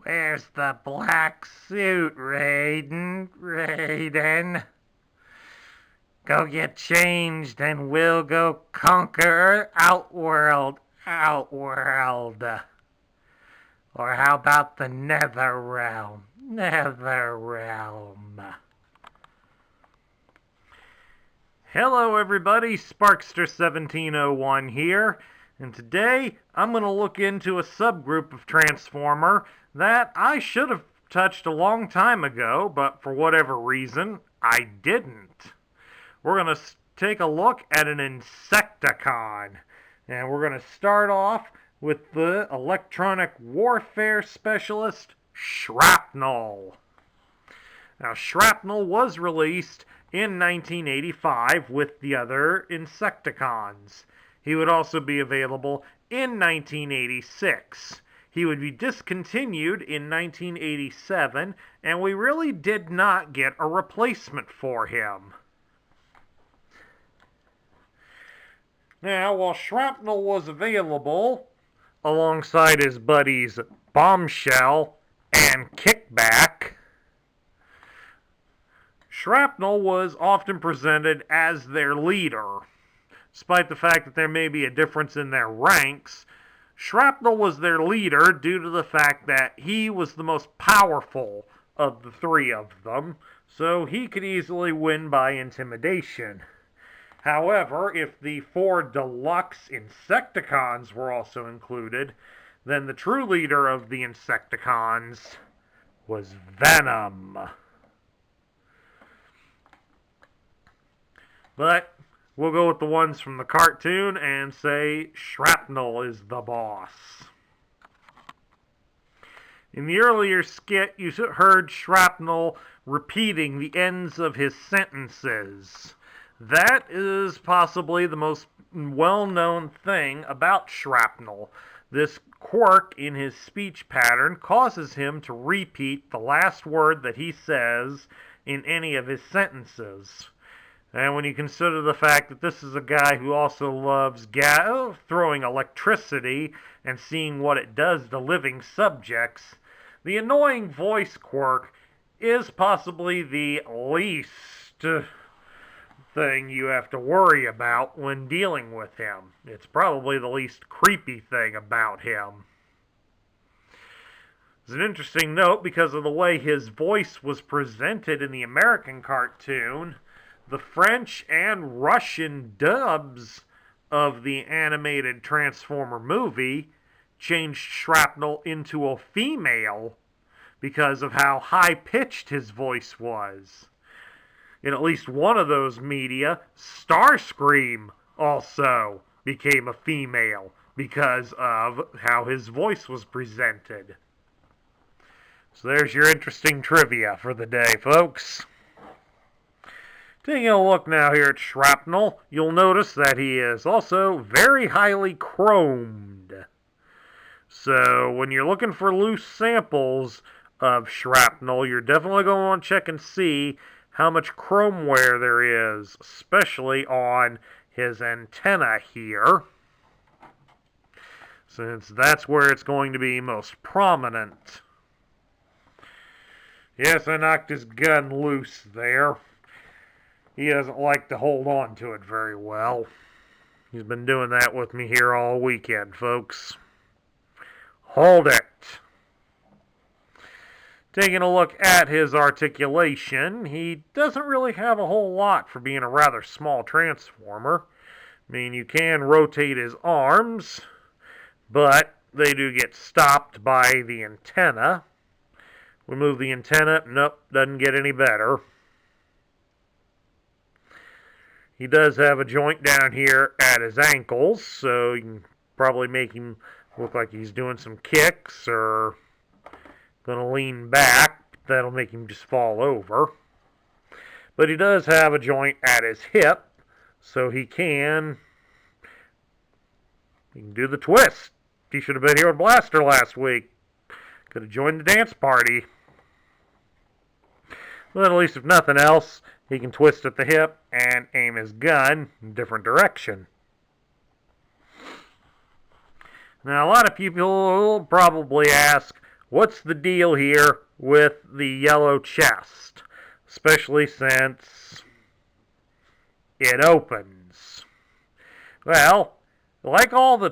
Where's the black suit, Raiden? Go get changed and we'll go conquer Outworld. Or how about the Nether Realm? Hello everybody, Sparkster1701 here, and today I'm going to look into a subgroup of Transformer that I should have touched a long time ago, but for whatever reason, I didn't. We're going to take a look at an Insecticon, and we're going to start off with the electronic warfare specialist, Shrapnel. Now, Shrapnel was released in 1985 with the other Insecticons. He would also be available in 1986. He would be discontinued in 1987, and we really did not get a replacement for him. Now, while Shrapnel was available, alongside his buddies Bombshell and Kickback, Shrapnel was often presented as their leader. Despite the fact that there may be a difference in their ranks, Shrapnel was their leader due to the fact that he was the most powerful of the three of them, so he could easily win by intimidation. However, if the 4 deluxe Insecticons were also included, then the true leader of the Insecticons was Venom. But we'll go with the ones from the cartoon and say Shrapnel is the boss. In the earlier skit, you heard Shrapnel repeating the ends of his sentences. That is possibly the most well-known thing about Shrapnel. This quirk in his speech pattern causes him to repeat the last word that he says in any of his sentences. And when you consider the fact that this is a guy who also loves throwing electricity and seeing what it does to living subjects, the annoying voice quirk is possibly the least thing you have to worry about when dealing with him. It's probably the least creepy thing about him. It's an interesting note because of the way his voice was presented in the American cartoon. The French and Russian dubs of the animated Transformer movie changed Shrapnel into a female because of how high-pitched his voice was. In at least one of those media, Starscream also became a female because of how his voice was presented. So there's your interesting trivia for the day, folks. Taking a look now here at Shrapnel, you'll notice that he is also very highly chromed. So when you're looking for loose samples of Shrapnel, you're definitely going to want to check and see how much chrome wear there is, especially on his antenna here, since that's where it's going to be most prominent. Yes, I knocked his gun loose there. He doesn't like to hold on to it very well. He's been doing that with me here all weekend, folks. Hold it. Taking a look at his articulation, he doesn't really have a whole lot for being a rather small Transformer. I mean, you can rotate his arms, but they do get stopped by the antenna. We move the antenna, nope, doesn't get any better. He does have a joint down here at his ankles, so you can probably make him look like he's doing some kicks or going to lean back. That'll make him just fall over. But he does have a joint at his hip, so he can do the twist. He should have been here with Blaster last week. Could have joined the dance party. But at least if nothing else, he can twist at the hip and aim his gun in a different direction. Now, a lot of people will probably ask, what's the deal here with the yellow chest? Especially since it opens. Well, like a lot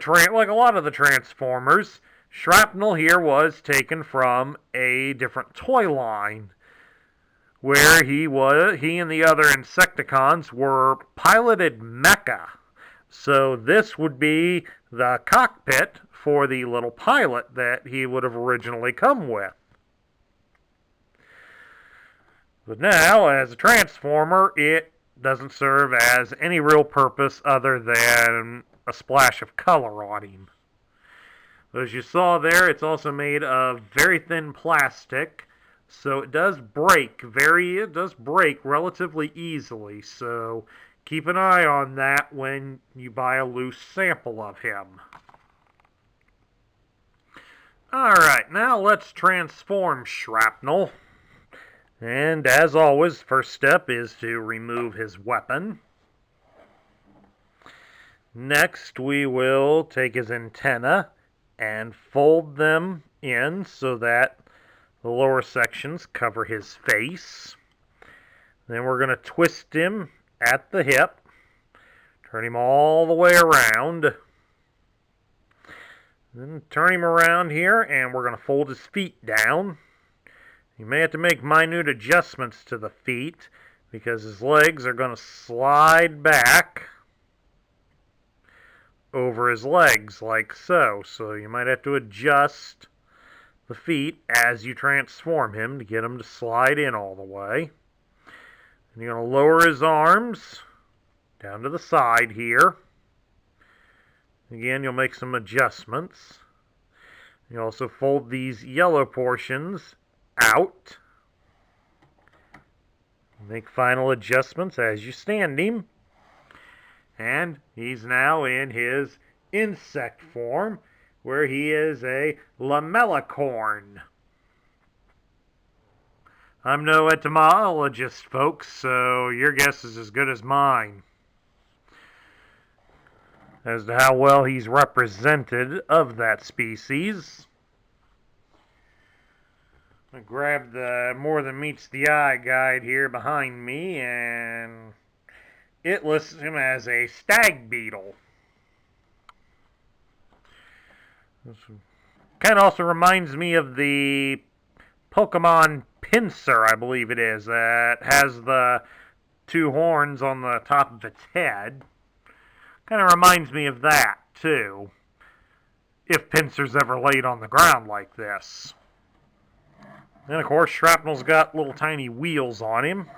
of the Transformers, Shrapnel here was taken from a different toy line, where he and the other Insecticons were piloted mecha. So this would be the cockpit for the little pilot that he would have originally come with. But now, as a Transformer, it doesn't serve as any real purpose other than a splash of color on him. As you saw there, it's also made of very thin plastic, so it does break relatively easily. So keep an eye on that when you buy a loose sample of him. Alright, now let's transform Shrapnel. And as always, first step is to remove his weapon. Next, we will take his antenna and fold them in so that the lower sections cover his face. Then we're going to twist him at the hip, turn him all the way around. Then turn him around here, and we're going to fold his feet down. You may have to make minute adjustments to the feet because his legs are going to slide back over his legs like so. So you might have to adjust the feet as you transform him to get him to slide in all the way. And you're going to lower his arms down to the side here. Again, you'll make some adjustments. You also fold these yellow portions out. Make final adjustments as you stand him. And he's now in his insect form, where he is a lamellicorn. I'm no etymologist, folks, so your guess is as good as mine as to how well he's represented of that species. I grab the More Than Meets the Eye guide here behind me, and it lists him as a stag beetle. This kind of also reminds me of the Pokemon Pinsir, I believe it is, that has the two horns on the top of its head. Kind of reminds me of that, too, if Pinsir's ever laid on the ground like this. And of course, Shrapnel's got little tiny wheels on him.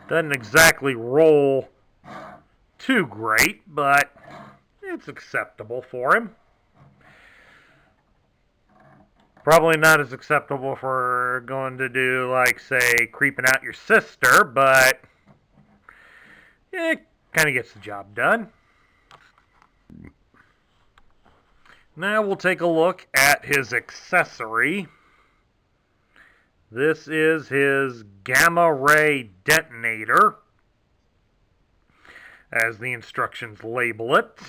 Doesn't exactly roll too great, but it's acceptable for him. Probably not as acceptable for going to do, like, say, creeping out your sister, but it kind of gets the job done. Now we'll take a look at his accessory. This is his gamma ray detonator, as the instructions label it.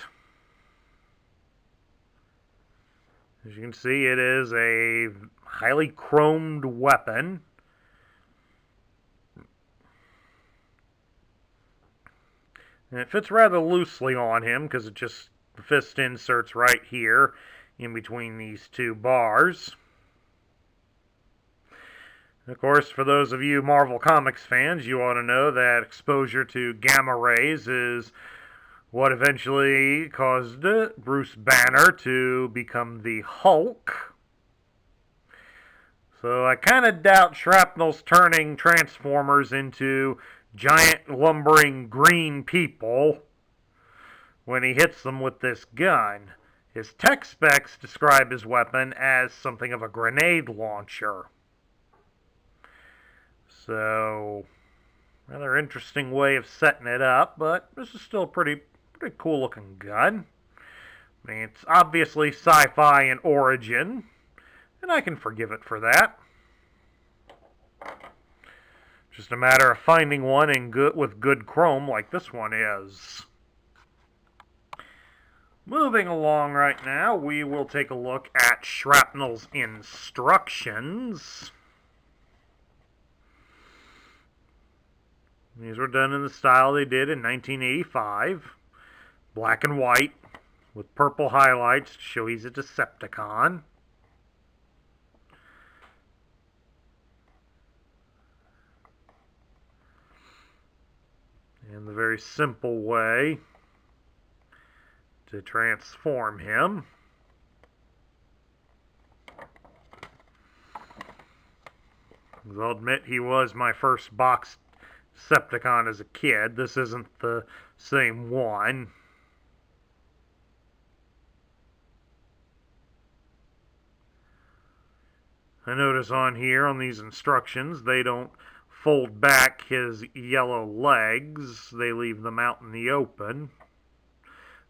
As you can see, it is a highly chromed weapon. And it fits rather loosely on him because it just, the fist inserts right here in between these two bars. And of course, for those of you Marvel Comics fans, you ought to know that exposure to gamma rays is what eventually caused Bruce Banner to become the Hulk. So I kind of doubt Shrapnel's turning Transformers into giant lumbering green people when he hits them with this gun. His tech specs describe his weapon as something of a grenade launcher. So, rather interesting way of setting it up, but this is still a pretty cool looking gun. I mean, it's obviously sci-fi in origin, and I can forgive it for that. Just a matter of finding one with good chrome like this one is. Moving along right now, we will take a look at Shrapnel's instructions. These were done in the style they did in 1985. Black and white, with purple highlights to show he's a Decepticon. And the very simple way to transform him. I'll admit he was my first box Decepticon as a kid. This isn't the same one. I notice on here, on these instructions, they don't fold back his yellow legs. They leave them out in the open,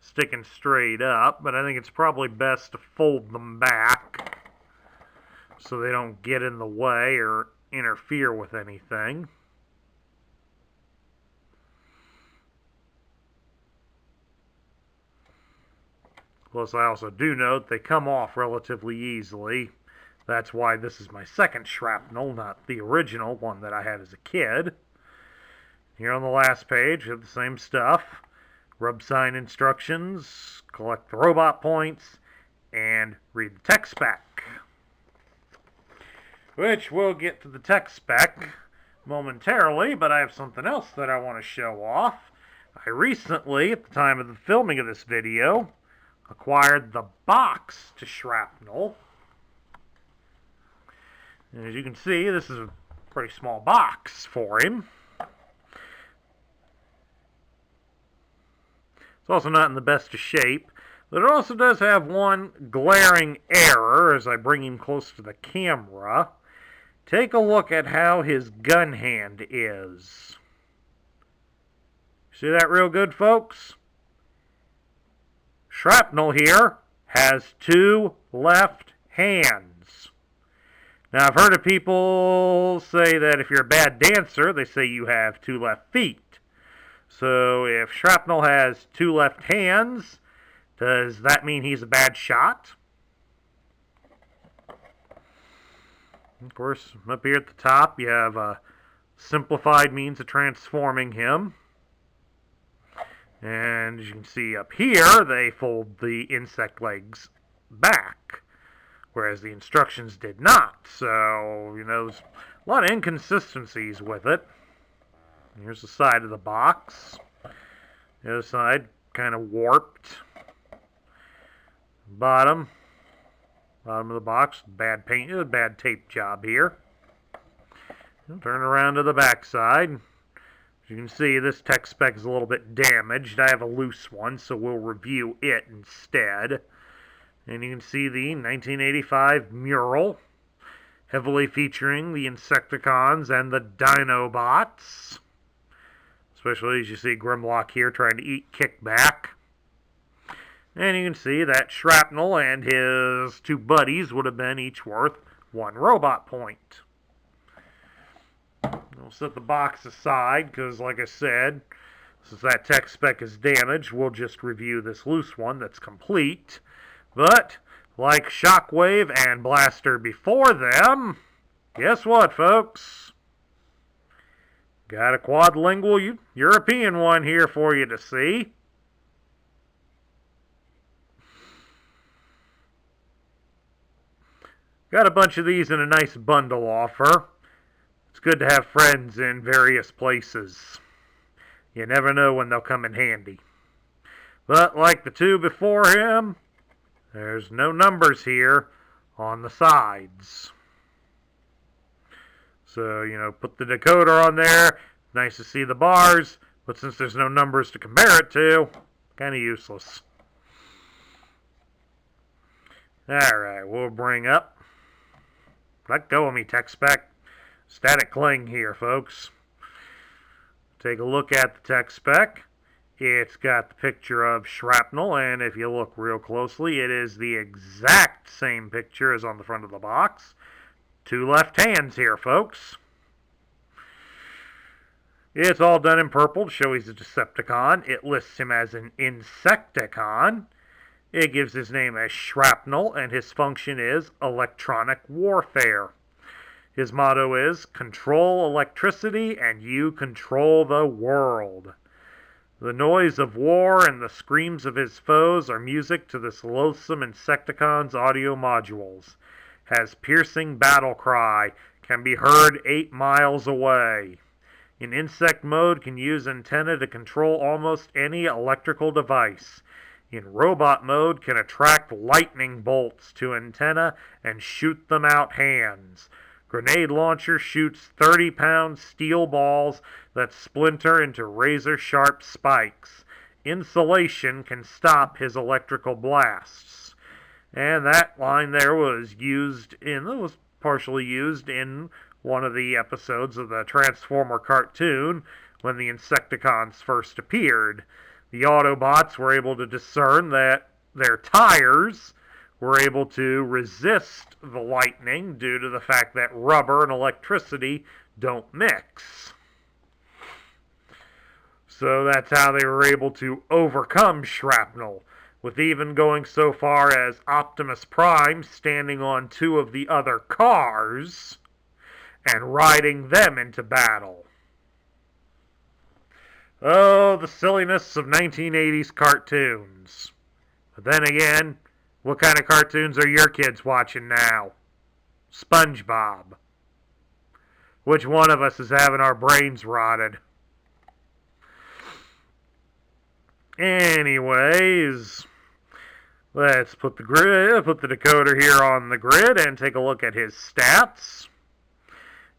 sticking straight up, but I think it's probably best to fold them back so they don't get in the way or interfere with anything. Plus, I also do note they come off relatively easily. That's why this is my second Shrapnel, not the original one that I had as a kid. Here on the last page, we have the same stuff. Rub sign instructions, collect the robot points, and read the tech spec. Which we'll get to the tech spec momentarily, but I have something else that I want to show off. I recently, at the time of the filming of this video, acquired the box to Shrapnel. And as you can see, this is a pretty small box for him. It's also not in the best of shape, but it also does have one glaring error as I bring him close to the camera. Take a look at how his gun hand is. See that real good, folks? Shrapnel here has two left hands. Now, I've heard of people say that if you're a bad dancer, they say you have two left feet. So if Shrapnel has two left hands, does that mean he's a bad shot? Of course, up here at the top, you have a simplified means of transforming him. And as you can see up here, they fold the insect legs back, whereas the instructions did not. So, there's a lot of inconsistencies with it. Here's the side of the box. The other side kind of warped. Bottom of the box, bad paint, a bad tape job here. Turn around to the back side. As you can see, this tech spec is a little bit damaged. I have a loose one, so we'll review it instead. And you can see the 1985 mural, heavily featuring the Insecticons and the Dinobots. Especially as you see Grimlock here trying to eat Kickback. And you can see that Shrapnel and his two buddies would have been each worth one robot point. We'll set the box aside because, like I said, since that tech spec is damaged, we'll just review this loose one that's complete. But, like Shockwave and Blaster before them, guess what, folks? Got a quadlingual European one here for you to see. Got a bunch of these in a nice bundle offer. It's good to have friends in various places. You never know when they'll come in handy. But like the two before him, there's no numbers here on the sides. So, put the decoder on there. Nice to see the bars, but since there's no numbers to compare it to, kind of useless. Alright, we'll bring up. Let go of me, tech spec. Static cling here, folks. Take a look at the tech spec. It's got the picture of Shrapnel, and if you look real closely, it is the exact same picture as on the front of the box. Two left hands here, folks. It's all done in purple to show he's a Decepticon. It lists him as an Insecticon. It gives his name as Shrapnel, and his function is electronic warfare. His motto is, control electricity and you control the world. The noise of war and the screams of his foes are music to this loathsome Insecticon's audio modules. Has piercing battle cry, can be heard 8 miles away. In insect mode, can use antenna to control almost any electrical device. In robot mode, can attract lightning bolts to antenna and shoot them out hands. Grenade launcher shoots 30-pound steel balls that splinter into razor-sharp spikes. Insulation can stop his electrical blasts. And that line there was partially used in one of the episodes of the Transformer cartoon when the Insecticons first appeared. The Autobots were able to discern that their tires were able to resist the lightning due to the fact that rubber and electricity don't mix. So that's how they were able to overcome shrapnel, with even going so far as Optimus Prime standing on 2 of the other cars and riding them into battle. Oh, the silliness of 1980s cartoons. But then again, what kind of cartoons are your kids watching now? SpongeBob. Which one of us is having our brains rotted? Anyways, let's put the decoder here on the grid and take a look at his stats.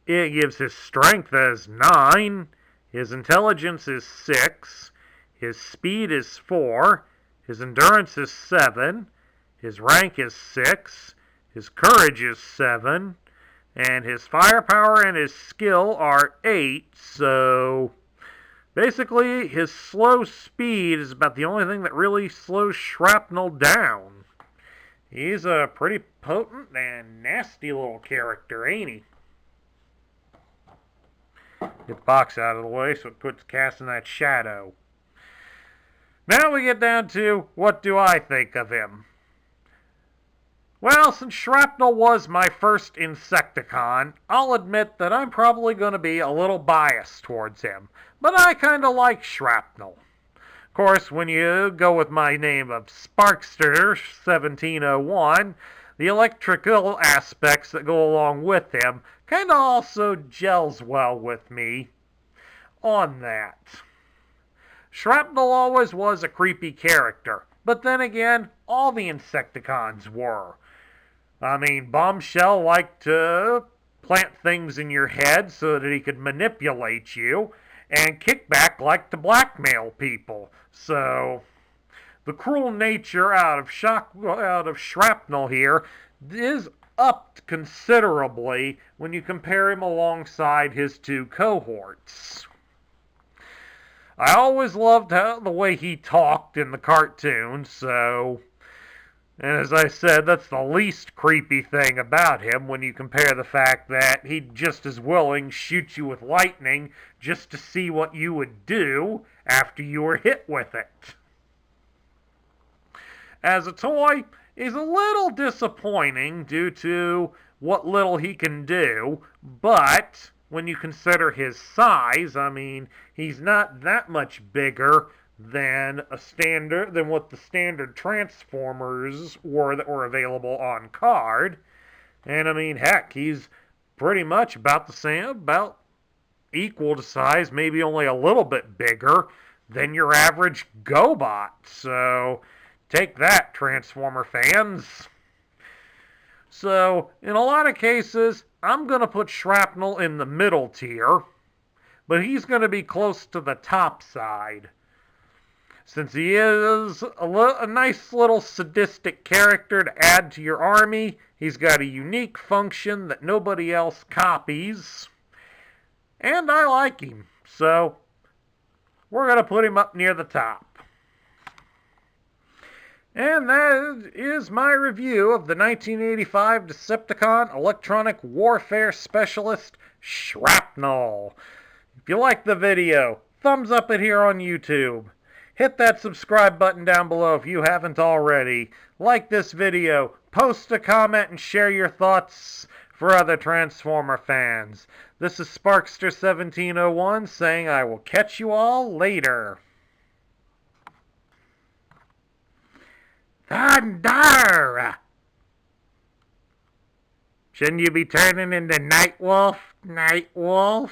It gives his strength as 9, his intelligence is 6, his speed is 4, his endurance is 7, his rank is 6, his courage is 7, and his firepower and his skill are 8, so basically his slow speed is about the only thing that really slows shrapnel down. He's a pretty potent and nasty little character, ain't he? Get the box out of the way so it quits casting that shadow. Now we get down to, what do I think of him? Well, since Shrapnel was my first Insecticon, I'll admit that I'm probably going to be a little biased towards him. But I kind of like Shrapnel. Of course, when you go with my name of Sparkster1701, the electrical aspects that go along with him kind of also gels well with me on that. Shrapnel always was a creepy character, but then again, all the Insecticons were. I mean, Bombshell liked to plant things in your head so that he could manipulate you, and Kickback liked to blackmail people. So the cruel nature out of Shrapnel here is upped considerably when you compare him alongside his 2 cohorts. I always loved the way he talked in the cartoon, and as I said, that's the least creepy thing about him when you compare the fact that he'd just as willing shoot you with lightning just to see what you would do after you were hit with it. As a toy, he's a little disappointing due to what little he can do, but when you consider his size, I mean, he's not that much bigger than what the standard Transformers were that were available on card. And I mean, heck, he's pretty much about the same, about equal to size, maybe only a little bit bigger than your average GoBot. So take that, Transformer fans. So in a lot of cases, I'm going to put Shrapnel in the middle tier, but he's going to be close to the top side. Since he is a nice little sadistic character to add to your army, he's got a unique function that nobody else copies. And I like him, so we're going to put him up near the top. And that is my review of the 1985 Decepticon Electronic Warfare Specialist, Shrapnel. If you like the video, thumbs up it here on YouTube. Hit that subscribe button down below if you haven't already. Like this video, post a comment, and share your thoughts for other Transformer fans. This is Sparkster1701 saying I will catch you all later. Thunder! Shouldn't you be turning into Nightwolf? Nightwolf?